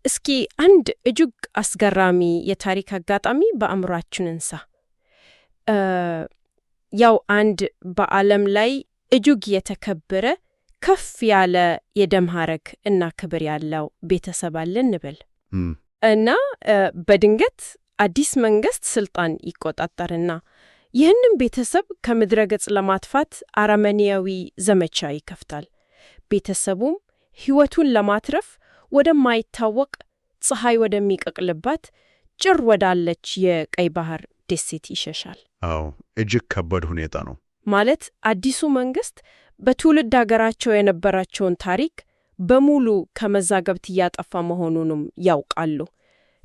እስኪ አንድ እጅግ አስገራሚ የታሪክ አጋጣሚ በአእምሯችን እንሳ። ያው አንድ በዓለም ላይ እጅግ የተከበረ ከፍ ያለ የደም ሐረግ እና ክብር ያለው ቤተሰብ አለ እንበል እና በድንገት አዲስ መንግስት ስልጣን ይቆጣጠርና ይህንን ቤተሰብ ከምድረ ገጽ ለማጥፋት አረመኔያዊ ዘመቻ ይከፍታል። ቤተሰቡም ሕይወቱን ለማትረፍ ወደማይታወቅ ፀሐይ ወደሚቀቅልባት ጭር ወዳለች የቀይ ባህር ደሴት ይሸሻል። አዎ፣ እጅግ ከባድ ሁኔታ ነው። ማለት አዲሱ መንግስት በትውልድ ሀገራቸው የነበራቸውን ታሪክ በሙሉ ከመዛግብት እያጠፋ መሆኑንም ያውቃሉ።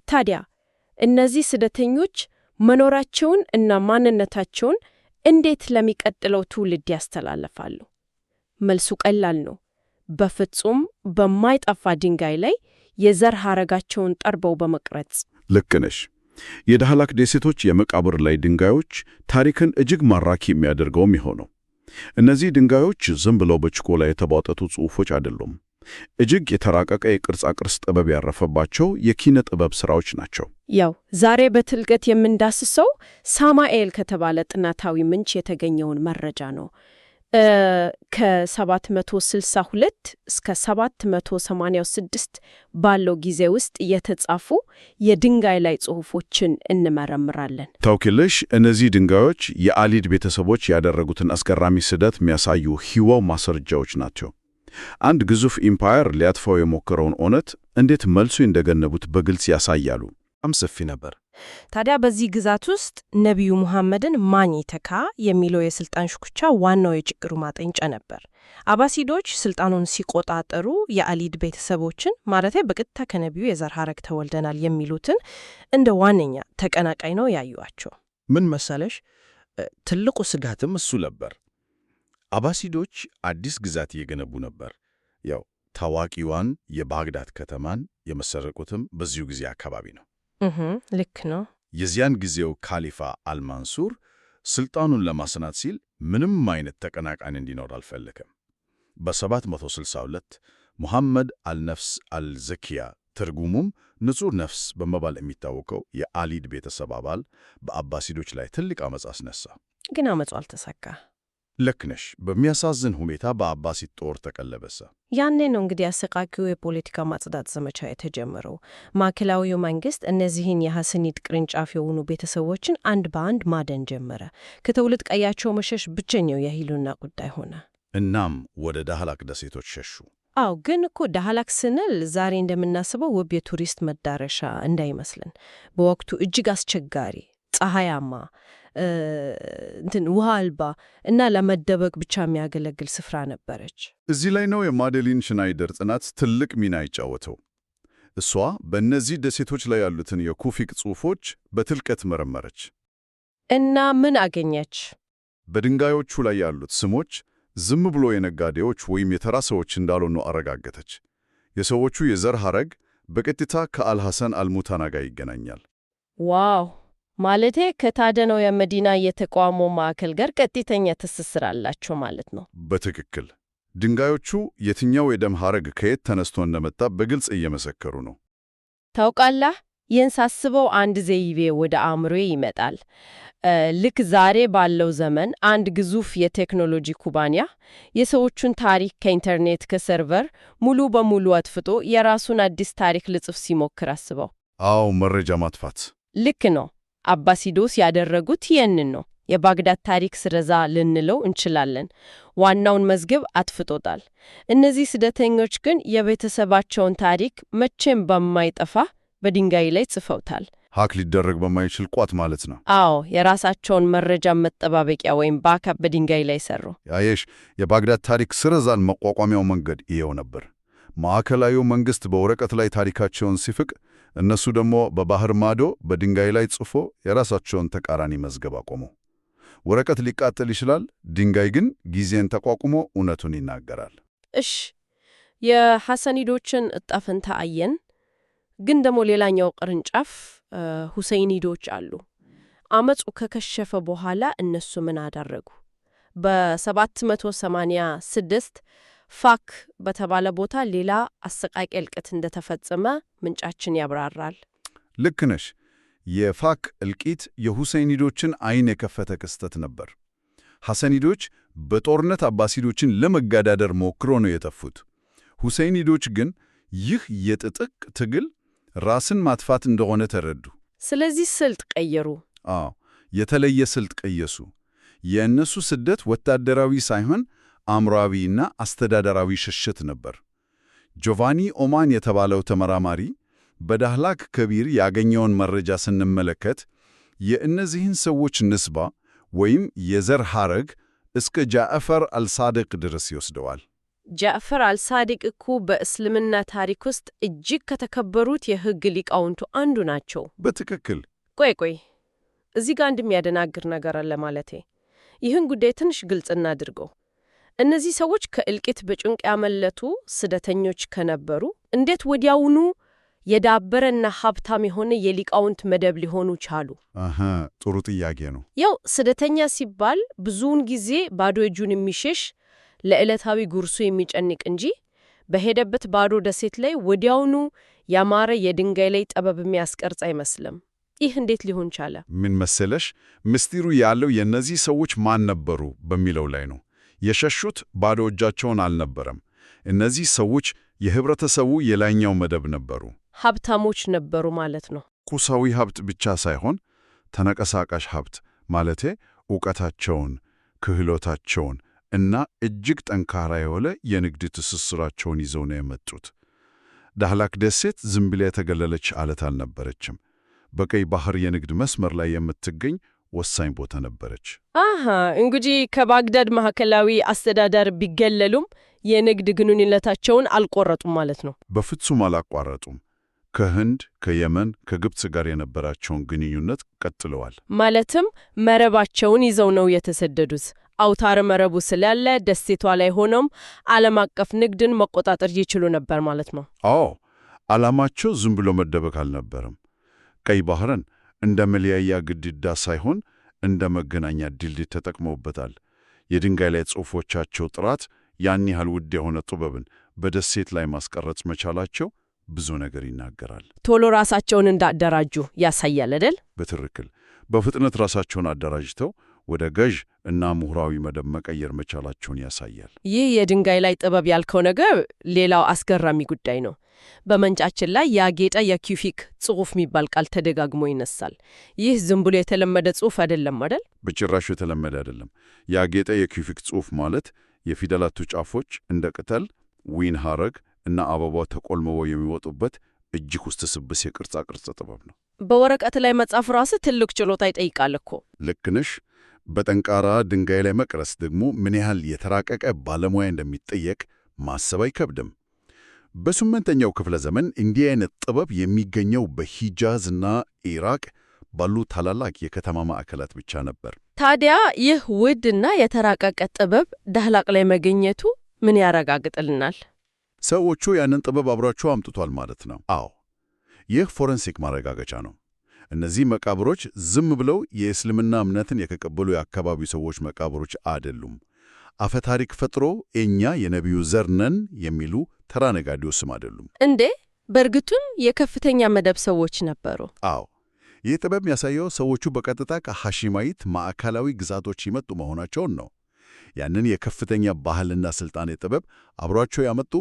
ታዲያ እነዚህ ስደተኞች መኖራቸውን እና ማንነታቸውን እንዴት ለሚቀጥለው ትውልድ ያስተላልፋሉ? መልሱ ቀላል ነው። በፍጹም በማይጠፋ ድንጋይ ላይ የዘር ሐረጋቸውን ጠርበው በመቅረጽ። ልክ ነሽ። የዳህላክ ደሴቶች የመቃብር ላይ ድንጋዮች ታሪክን እጅግ ማራኪ የሚያደርገውም ይሆነው እነዚህ ድንጋዮች ዝም ብለው በችኮላ የተቧጠጡ ጽሑፎች አይደሉም። እጅግ የተራቀቀ የቅርጻ ቅርጽ ጥበብ ያረፈባቸው የኪነ ጥበብ ሥራዎች ናቸው። ያው ዛሬ በትልቀት የምንዳስሰው ሳሙኤል ከተባለ ጥናታዊ ምንጭ የተገኘውን መረጃ ነው። ከ762 እስከ 786 ባለው ጊዜ ውስጥ የተጻፉ የድንጋይ ላይ ጽሑፎችን እንመረምራለን። ታውቂያለሽ፣ እነዚህ ድንጋዮች የአሊድ ቤተሰቦች ያደረጉትን አስገራሚ ስደት የሚያሳዩ ሕያው ማስረጃዎች ናቸው። አንድ ግዙፍ ኢምፓየር ሊያጥፋው የሞከረውን እውነት እንዴት መልሶ እንደገነቡት በግልጽ ያሳያሉ። በጣም ሰፊ ነበር። ታዲያ በዚህ ግዛት ውስጥ ነቢዩ ሙሐመድን ማን ይተካ የሚለው የስልጣን ሽኩቻ ዋናው የችግሩ ማጠንጫ ነበር። አባሲዶች ስልጣኑን ሲቆጣጠሩ የአሊድ ቤተሰቦችን ማለቴ በቀጥታ ከነቢዩ የዘር ሐረግ ተወልደናል የሚሉትን እንደ ዋነኛ ተቀናቃይ ነው ያዩአቸው። ምን መሰለሽ፣ ትልቁ ስጋትም እሱ ነበር። አባሲዶች አዲስ ግዛት እየገነቡ ነበር። ያው ታዋቂዋን የባግዳድ ከተማን የመሰረቁትም በዚሁ ጊዜ አካባቢ ነው። ልክ ነው። የዚያን ጊዜው ካሊፋ አልማንሱር ስልጣኑን ለማስናት ሲል ምንም አይነት ተቀናቃኝ እንዲኖር አልፈለገም። በ762 ሙሐመድ አልነፍስ አልዘኪያ ትርጉሙም ንጹሕ ነፍስ በመባል የሚታወቀው የአሊድ ቤተሰብ አባል በአባሲዶች ላይ ትልቅ አመጽ አስነሳ። ግን አመጹ አልተሳካ። ልክ ነሽ። በሚያሳዝን ሁኔታ በአባሲድ ጦር ተቀለበሰ። ያኔ ነው እንግዲህ አሰቃቂው የፖለቲካ ማጽዳት ዘመቻ የተጀመረው። ማዕከላዊው መንግስት እነዚህን የሐሰኒድ ቅርንጫፍ የሆኑ ቤተሰቦችን አንድ በአንድ ማደን ጀመረ። ከትውልድ ቀያቸው መሸሽ ብቸኛው የህልውና ጉዳይ ሆነ። እናም ወደ ዳህላክ ደሴቶች ሸሹ። አዎ፣ ግን እኮ ዳህላክ ስንል ዛሬ እንደምናስበው ውብ የቱሪስት መዳረሻ እንዳይመስልን። በወቅቱ እጅግ አስቸጋሪ፣ ፀሐያማ፣ ውሃ አልባ እና ለመደበቅ ብቻ የሚያገለግል ስፍራ ነበረች። እዚህ ላይ ነው የማዴሊን ሽናይደር ጥናት ትልቅ ሚና ይጫወተው። እሷ በእነዚህ ደሴቶች ላይ ያሉትን የኩፊክ ጽሑፎች በጥልቀት መረመረች። እና ምን አገኘች? በድንጋዮቹ ላይ ያሉት ስሞች ዝም ብሎ የነጋዴዎች ወይም የተራ ሰዎች እንዳልሆኑ አረጋገጠች። የሰዎቹ የዘር ሐረግ በቀጥታ ከአልሐሰን አልሙታና ጋር ይገናኛል። ዋው! ማለቴ ከታደነው የመዲና የተቋሙ ማዕከል ጋር ቀጥተኛ ትስስር አላቸው ማለት ነው። በትክክል ድንጋዮቹ የትኛው የደም ሐረግ ከየት ተነስቶ እንደመጣ በግልጽ እየመሰከሩ ነው። ታውቃለህ፣ ይህን ሳስበው አንድ ዘይቤ ወደ አእምሮዬ ይመጣል። ልክ ዛሬ ባለው ዘመን አንድ ግዙፍ የቴክኖሎጂ ኩባንያ የሰዎቹን ታሪክ ከኢንተርኔት ከሰርቨር ሙሉ በሙሉ አጥፍቶ የራሱን አዲስ ታሪክ ልጽፍ ሲሞክር አስበው። አዎ፣ መረጃ ማጥፋት። ልክ ነው። አባሲዶስ ያደረጉት ይህንን ነው። የባግዳድ ታሪክ ስረዛ ልንለው እንችላለን። ዋናውን መዝገብ አጥፍቶታል። እነዚህ ስደተኞች ግን የቤተሰባቸውን ታሪክ መቼም በማይጠፋ በድንጋይ ላይ ጽፈውታል። ሀክ ሊደረግ በማይችል ቋት ማለት ነው። አዎ፣ የራሳቸውን መረጃ መጠባበቂያ ወይም ባካፕ በድንጋይ ላይ ሰሩ። ያየሽ፣ የባግዳድ ታሪክ ስረዛን መቋቋሚያው መንገድ ይሄው ነበር። ማዕከላዊው መንግስት በወረቀት ላይ ታሪካቸውን ሲፍቅ፣ እነሱ ደግሞ በባህር ማዶ በድንጋይ ላይ ጽፎ የራሳቸውን ተቃራኒ መዝገብ አቆሙ። ወረቀት ሊቃጠል ይችላል፣ ድንጋይ ግን ጊዜን ተቋቁሞ እውነቱን ይናገራል። እሽ፣ የሐሰኒዶችን እጣ ፈንታ አየን። ግን ደግሞ ሌላኛው ቅርንጫፍ ሁሰይኒዶች አሉ። አመጹ ከከሸፈ በኋላ እነሱ ምን አደረጉ? በ786 ፋክ በተባለ ቦታ ሌላ አሰቃቂ እልቂት እንደተፈጸመ ምንጫችን ያብራራል። ልክ ነሽ። የፋክ እልቂት የሁሰይኒዶችን ዓይን የከፈተ ክስተት ነበር። ሐሰኒዶች በጦርነት አባሲዶችን ለመጋዳደር ሞክሮ ነው የጠፉት። ሁሰይኒዶች ግን ይህ የትጥቅ ትግል ራስን ማጥፋት እንደሆነ ተረዱ። ስለዚህ ስልት ቀየሩ። አዎ፣ የተለየ ስልት ቀየሱ። የእነሱ ስደት ወታደራዊ ሳይሆን አእምሯዊና አስተዳደራዊ ሽሽት ነበር። ጆቫኒ ኦማን የተባለው ተመራማሪ በዳህላክ ከቢር ያገኘውን መረጃ ስንመለከት የእነዚህን ሰዎች ንስባ ወይም የዘር ሐረግ እስከ ጃዕፈር አልሳዲቅ ድረስ ይወስደዋል። ጃዕፈር አልሳዲቅ እኮ በእስልምና ታሪክ ውስጥ እጅግ ከተከበሩት የሕግ ሊቃውንቱ አንዱ ናቸው። በትክክል። ቆይ እዚህ ጋር እንደሚያደናግር ነገር አለ ማለቴ። ይህን ጉዳይ ትንሽ ግልጽ እናድርገው። እነዚህ ሰዎች ከእልቂት በጭንቅ ያመለጡ ስደተኞች ከነበሩ እንዴት ወዲያውኑ የዳበረና ሀብታም የሆነ የሊቃውንት መደብ ሊሆኑ ቻሉ? ጥሩ ጥያቄ ነው። ያው ስደተኛ ሲባል ብዙውን ጊዜ ባዶ እጁን የሚሸሽ ለዕለታዊ ጉርሱ የሚጨንቅ እንጂ በሄደበት ባዶ ደሴት ላይ ወዲያውኑ ያማረ የድንጋይ ላይ ጥበብ የሚያስቀርጽ አይመስልም። ይህ እንዴት ሊሆን ቻለ? ምን መሰለሽ፣ ምስጢሩ ያለው የእነዚህ ሰዎች ማን ነበሩ በሚለው ላይ ነው። የሸሹት ባዶ እጃቸውን አልነበረም። እነዚህ ሰዎች የህብረተሰቡ የላይኛው መደብ ነበሩ። ሀብታሞች ነበሩ ማለት ነው። ቁሳዊ ሀብት ብቻ ሳይሆን ተንቀሳቃሽ ሀብት ማለቴ ዕውቀታቸውን፣ ክህሎታቸውን እና እጅግ ጠንካራ የሆነ የንግድ ትስስራቸውን ይዘው ነው የመጡት። ዳህላክ ደሴት ዝም ብላ የተገለለች ዓለት አልነበረችም። በቀይ ባህር የንግድ መስመር ላይ የምትገኝ ወሳኝ ቦታ ነበረች። እንግዲህ ከባግዳድ ማዕከላዊ አስተዳደር ቢገለሉም የንግድ ግንኙነታቸውን አልቆረጡም ማለት ነው። በፍጹም አላቋረጡም። ከህንድ፣ ከየመን፣ ከግብፅ ጋር የነበራቸውን ግንኙነት ቀጥለዋል። ማለትም መረባቸውን ይዘው ነው የተሰደዱት። አውታረ መረቡ ስላለ ደሴቷ ላይ ሆኖም ዓለም አቀፍ ንግድን መቆጣጠር ይችሉ ነበር ማለት ነው። አዎ፣ ዓላማቸው ዝም ብሎ መደበቅ አልነበረም። ቀይ ባህርን እንደ መለያያ ግድግዳ ሳይሆን እንደ መገናኛ ድልድይ ተጠቅመውበታል። የድንጋይ ላይ ጽሑፎቻቸው ጥራት ያን ያህል ውድ የሆነ ጥበብን በደሴት ላይ ማስቀረጽ መቻላቸው ብዙ ነገር ይናገራል። ቶሎ ራሳቸውን እንዳደራጁ ያሳያል አይደል? በትክክል። በፍጥነት ራሳቸውን አደራጅተው ወደ ገዥ እና ምሁራዊ መደብ መቀየር መቻላቸውን ያሳያል። ይህ የድንጋይ ላይ ጥበብ ያልከው ነገር ሌላው አስገራሚ ጉዳይ ነው። በመንጫችን ላይ ያጌጠ የኪዩፊክ ጽሑፍ የሚባል ቃል ተደጋግሞ ይነሳል። ይህ ዝም ብሎ የተለመደ ጽሑፍ አይደለም አይደል? በጭራሹ የተለመደ አይደለም። ያጌጠ የኪዩፊክ ጽሑፍ ማለት የፊደላቱ ጫፎች እንደ ቅጠል፣ ዊን ሐረግ እና አበባው ተቆልመው የሚወጡበት እጅግ ውስብስብ የቅርጻ ቅርጽ ጥበብ ነው። በወረቀት ላይ መጻፍ ራስ ትልቅ ችሎታ ይጠይቃል እኮ። ልክ ነሽ። በጠንካራ ድንጋይ ላይ መቅረጽ ደግሞ ምን ያህል የተራቀቀ ባለሙያ እንደሚጠየቅ ማሰብ አይከብድም። በ8ኛው ክፍለ ዘመን እንዲህ አይነት ጥበብ የሚገኘው በሂጃዝ እና ኢራቅ ባሉ ታላላቅ የከተማ ማዕከላት ብቻ ነበር። ታዲያ ይህ ውድና የተራቀቀ ጥበብ ዳህላቅ ላይ መገኘቱ ምን ያረጋግጥልናል? ሰዎቹ ያንን ጥበብ አብሯቸው አምጥቷል ማለት ነው። አዎ፣ ይህ ፎረንሲክ ማረጋገጫ ነው። እነዚህ መቃብሮች ዝም ብለው የእስልምና እምነትን የተቀበሉ የአካባቢው ሰዎች መቃብሮች አይደሉም። አፈ ታሪክ ፈጥሮ እኛ የነቢዩ ዘር ነን የሚሉ ተራ ነጋዴዎች ስም አይደሉም። እንዴ! በእርግጡም የከፍተኛ መደብ ሰዎች ነበሩ። አዎ፣ ይህ ጥበብ የሚያሳየው ሰዎቹ በቀጥታ ከሐሺማይት ማዕከላዊ ግዛቶች ይመጡ መሆናቸውን ነው። ያንን የከፍተኛ ባህልና ሥልጣኔ ጥበብ አብሯቸው ያመጡ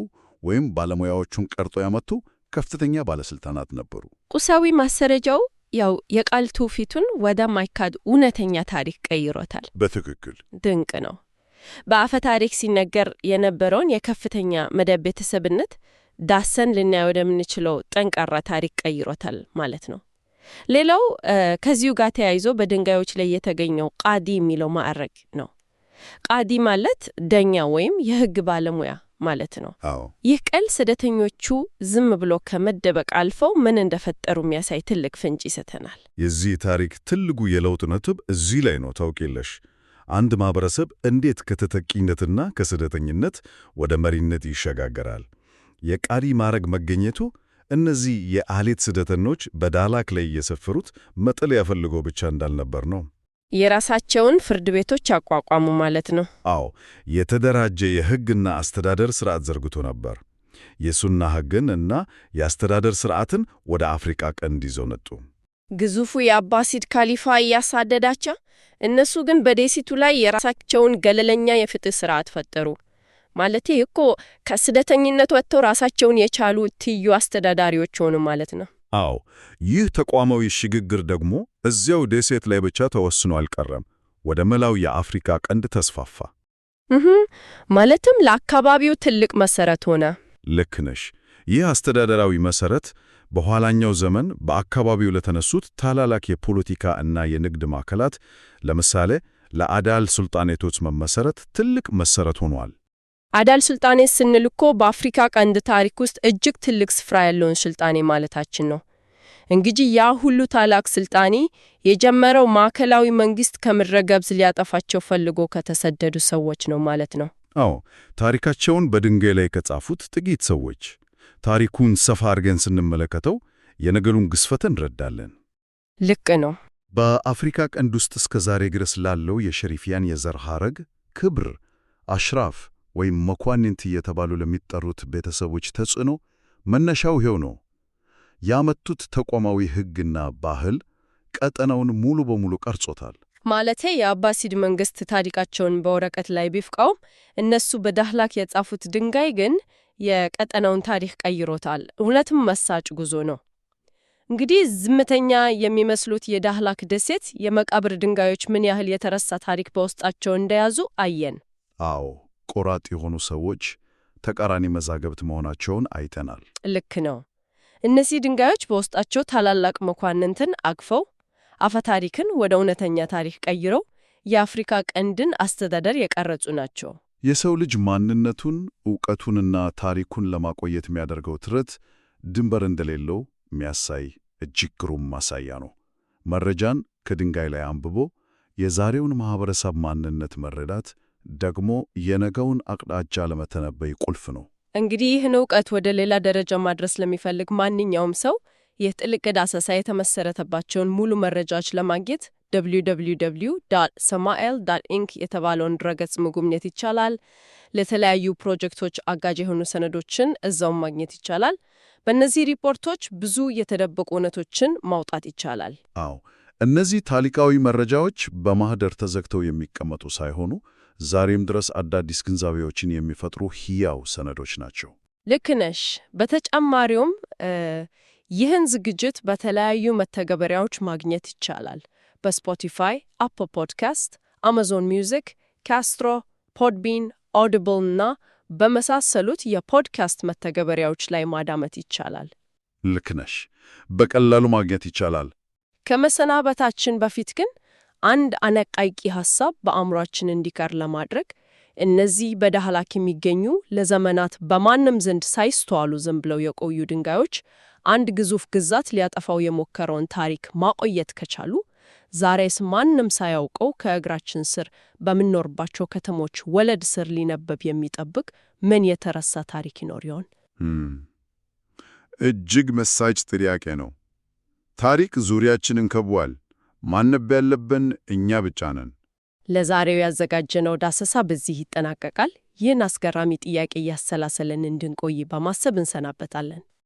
ወይም ባለሙያዎቹን ቀርጦ ያመጡ ከፍተኛ ባለሥልጣናት ነበሩ። ቁሳዊ ማሰረጃው ያው የቃል ትውፊቱን ወደ ማይካድ እውነተኛ ታሪክ ቀይሮታል። በትክክል ድንቅ ነው። በአፈ ታሪክ ሲነገር የነበረውን የከፍተኛ መደብ ቤተሰብነት ዳሰን ልናየው ወደምንችለው ጠንካራ ታሪክ ቀይሮታል ማለት ነው። ሌላው ከዚሁ ጋር ተያይዞ በድንጋዮች ላይ የተገኘው ቃዲ የሚለው ማዕረግ ነው። ቃዲ ማለት ዳኛ ወይም የሕግ ባለሙያ ማለት ነው። ይህ ቃል ስደተኞቹ ዝም ብሎ ከመደበቅ አልፈው ምን እንደፈጠሩ የሚያሳይ ትልቅ ፍንጭ ይሰጠናል። የዚህ ታሪክ ትልቁ የለውጥ ነጥብ እዚህ ላይ ነው። ታውቂለሽ፣ አንድ ማህበረሰብ እንዴት ከተጠቂነትና ከስደተኝነት ወደ መሪነት ይሸጋገራል? የቃዲ ማዕረግ መገኘቱ እነዚህ የአሌት ስደተኞች በዳህላክ ላይ የሰፈሩት መጠለያ ፈልገው ብቻ እንዳልነበር ነው። የራሳቸውን ፍርድ ቤቶች አቋቋሙ ማለት ነው። አዎ፣ የተደራጀ የሕግና አስተዳደር ሥርዓት ዘርግቶ ነበር። የሱና ሕግን እና የአስተዳደር ሥርዓትን ወደ አፍሪቃ ቀንድ ይዘው መጡ። ግዙፉ የአባሲድ ካሊፋ እያሳደዳቸው፣ እነሱ ግን በደሴቱ ላይ የራሳቸውን ገለለኛ የፍትህ ሥርዓት ፈጠሩ። ማለቴ እኮ ከስደተኝነት ወጥተው ራሳቸውን የቻሉ ትዩ አስተዳዳሪዎች ሆኑ ማለት ነው። አዎ፣ ይህ ተቋማዊ ሽግግር ደግሞ እዚያው ደሴት ላይ ብቻ ተወስኖ አልቀረም። ወደ መላው የአፍሪካ ቀንድ ተስፋፋ። ማለትም ለአካባቢው ትልቅ መሰረት ሆነ። ልክ ነሽ። ይህ አስተዳደራዊ መሰረት በኋላኛው ዘመን በአካባቢው ለተነሱት ታላላቅ የፖለቲካ እና የንግድ ማዕከላት፣ ለምሳሌ ለአዳል ሱልጣኔቶች መመሰረት ትልቅ መሰረት ሆኗል። አዳል ሱልጣኔት ስንል እኮ በአፍሪካ ቀንድ ታሪክ ውስጥ እጅግ ትልቅ ስፍራ ያለውን ስልጣኔ ማለታችን ነው። እንግዲህ ያ ሁሉ ታላቅ ስልጣኔ የጀመረው ማዕከላዊ መንግስት ከምድረ ገጽ ሊያጠፋቸው ፈልጎ ከተሰደዱ ሰዎች ነው ማለት ነው። አዎ፣ ታሪካቸውን በድንጋይ ላይ ከጻፉት ጥቂት ሰዎች። ታሪኩን ሰፋ አድርገን ስንመለከተው የነገሩን ግዝፈት እንረዳለን። ልክ ነው። በአፍሪካ ቀንድ ውስጥ እስከ ዛሬ ድረስ ላለው የሸሪፊያን የዘር ሐረግ ክብር፣ አሽራፍ ወይም መኳንንት እየተባሉ ለሚጠሩት ቤተሰቦች ተጽዕኖ መነሻው ይኸው ነው። ያመጡት ተቋማዊ ሕግና ባህል ቀጠናውን ሙሉ በሙሉ ቀርጾታል። ማለቴ የአባሲድ መንግስት ታሪካቸውን በወረቀት ላይ ቢፍቃውም እነሱ በዳህላክ የጻፉት ድንጋይ ግን የቀጠናውን ታሪክ ቀይሮታል። እውነትም መሳጭ ጉዞ ነው። እንግዲህ ዝምተኛ የሚመስሉት የዳህላክ ደሴት የመቃብር ድንጋዮች ምን ያህል የተረሳ ታሪክ በውስጣቸው እንደያዙ አየን። አዎ፣ ቆራጥ የሆኑ ሰዎች ተቃራኒ መዛግብት መሆናቸውን አይተናል። ልክ ነው። እነዚህ ድንጋዮች በውስጣቸው ታላላቅ መኳንንትን አቅፈው አፈታሪክን ወደ እውነተኛ ታሪክ ቀይረው የአፍሪካ ቀንድን አስተዳደር የቀረጹ ናቸው። የሰው ልጅ ማንነቱን፣ ዕውቀቱንና ታሪኩን ለማቆየት የሚያደርገው ጥረት ድንበር እንደሌለው የሚያሳይ እጅግ ግሩም ማሳያ ነው። መረጃን ከድንጋይ ላይ አንብቦ የዛሬውን ማህበረሰብ ማንነት መረዳት ደግሞ የነገውን አቅጣጫ ለመተነበይ ቁልፍ ነው። እንግዲህ ይህን ዕውቀት ወደ ሌላ ደረጃ ማድረስ ለሚፈልግ ማንኛውም ሰው የጥልቅ ዳሰሳ የተመሰረተባቸውን ሙሉ መረጃዎች ለማግኘት www.samael.inc የተባለውን ድረገጽ መጎብኘት ይቻላል። ለተለያዩ ፕሮጀክቶች አጋዥ የሆኑ ሰነዶችን እዛው ማግኘት ይቻላል። በእነዚህ ሪፖርቶች ብዙ የተደበቁ እውነቶችን ማውጣት ይቻላል። አዎ፣ እነዚህ ታሪካዊ መረጃዎች በማህደር ተዘግተው የሚቀመጡ ሳይሆኑ ዛሬም ድረስ አዳዲስ ግንዛቤዎችን የሚፈጥሩ ሕያው ሰነዶች ናቸው። ልክ ነሽ። በተጨማሪውም ይህን ዝግጅት በተለያዩ መተግበሪያዎች ማግኘት ይቻላል። በስፖቲፋይ፣ አፕል ፖድካስት፣ አማዞን ሚውዚክ፣ ካስትሮ፣ ፖድቢን፣ ኦዲብል እና በመሳሰሉት የፖድካስት መተግበሪያዎች ላይ ማዳመጥ ይቻላል። ልክ ነሽ። በቀላሉ ማግኘት ይቻላል። ከመሰናበታችን በፊት ግን አንድ አነቃቂ ሐሳብ በአእምሯችን እንዲቀር ለማድረግ እነዚህ በዳህላክ የሚገኙ ለዘመናት በማንም ዘንድ ሳይስተዋሉ ዝም ብለው የቆዩ ድንጋዮች አንድ ግዙፍ ግዛት ሊያጠፋው የሞከረውን ታሪክ ማቆየት ከቻሉ ዛሬስ ማንም ሳያውቀው ከእግራችን ስር በምንኖርባቸው ከተሞች ወለድ ስር ሊነበብ የሚጠብቅ ምን የተረሳ ታሪክ ይኖር ይሆን? እጅግ መሳጭ ጥያቄ ነው። ታሪክ ዙሪያችንን ከቧል። ማነብ ያለብን እኛ ብቻ ነን። ለዛሬው ያዘጋጀነው ዳሰሳ በዚህ ይጠናቀቃል። ይህን አስገራሚ ጥያቄ እያሰላሰለን እንድንቆይ በማሰብ እንሰናበታለን።